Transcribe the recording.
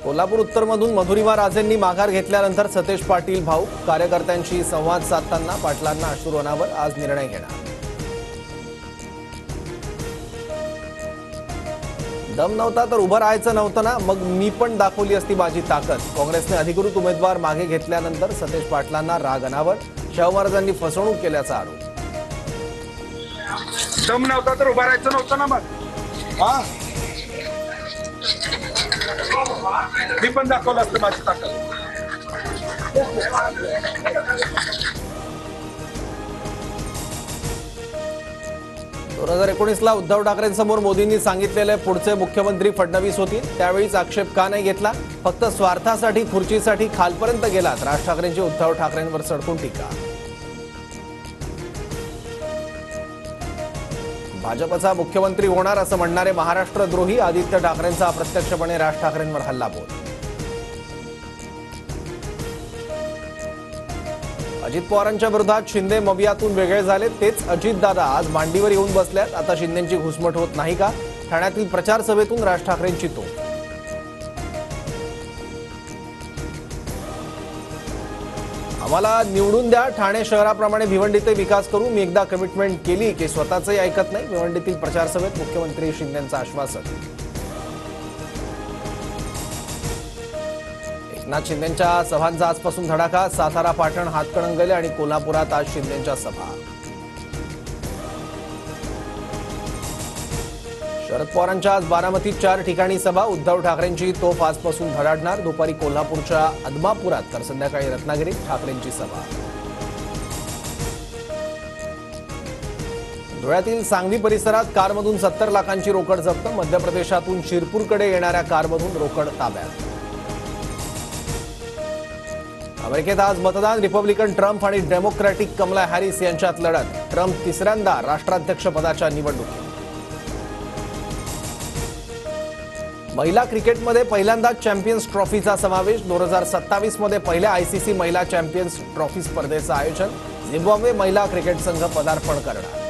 कोल्हापूर उत्तरमधून मधुरिमा राजेंनी माघार घेतल्यानंतर सतेज पाटील भाऊ कार्यकर्त्यांशी संवाद साधताना पाटलांना अश्रुवनावर आज निर्णय घेणार। दम नव्हता तर उभं राहायचं नव्हतं ना, मग मी पण दाखवली असती माझी ताकद। काँग्रेसने अधिकृत उमेदवार मागे घेतल्यानंतर सतेज पाटलांना राग अनावर, शाहू महाराजांनी फसवणूक केल्याचा आरोप। दम नव्हता तर उभं राहायचं नव्हतं ना, मग मी पण दाखवलं असतं माझी ताकद। 2019ला उद्धव ठाकरेंसमोर मोदींनी सांगितलेले पुढचे मुख्यमंत्री फडणवीस होतील, त्यावेळीच आक्षेप का नाही घेतला? फक्त स्वार्थासाठी खुर्चीसाठी खालपर्यंत गेलात, राज ठाकरेंची उद्धव ठाकरेंवर सडकून टीका। भाजपचा मुख्यमंत्री होणार असं म्हणणारे महाराष्ट्रद्रोही आदित्य ठाकरेंचा अप्रत्यक्षपणे राज ठाकरेंवर हल्लाबोल। अजित पवारांच्या विरोधात शिंदे मवियातून वेगळे झाले, तेच अजितदादा आज मांडीवर येऊन बसल्यात। आता शिंदेंची घुसमट होत नाही का? ठाण्यातील प्रचार सभेतून राज ठाकरेंची तोफ। आम्हाला निवडून द्या, ठाणे शहराप्रमाणे भिवंडीचे विकास करू। मी एकदा कमिटमेंट केली की स्वतःचंही ऐकत नाही। भिवंडीतील प्रचार सभेत मुख्यमंत्री शिंदेंचं आश्वासन। एकनाथ शिंदेंच्या सभांचा आजपासून धडाका, सातारा, पाटण, हातकणंगले आणि कोल्हापुरात आज शिंदेंच्या सभा। शरद पवारांच्या आज बारामतीत 4 ठिकाणी सभा। उद्धव ठाकरेंची तोफ आजपासून धडाडणार, दुपारी कोल्हापूरच्या आदमापुरात तर संध्याकाळी रत्नागिरीत ठाकरेंची सभा। धुळ्यातील सांगवी परिसरात कारमधून 70 लाखांची रोकड जप्त। मध्य प्रदेशातून शिरपूरकडे येणाऱ्या कारमधून रोकड ताब्यात। अमेरिकेत आज मतदान, रिपब्लिकन ट्रम्प आणि डेमोक्रॅटिक कमला हॅरिस यांच्यात लढत। ट्रम्प तिसऱ्यांदा राष्ट्राध्यक्षपदाच्या निवडणुकीत। महिला क्रिकेटमध्ये पहिल्यांदाच चॅम्पियन्स ट्रॉफीचा समावेश। 2027 मध्ये पहिल्या आयसीसी महिला चॅम्पियन्स ट्रॉफी स्पर्धेचं आयोजन। झिम्बाब्वे महिला क्रिकेट संघ पदार्पण करणार।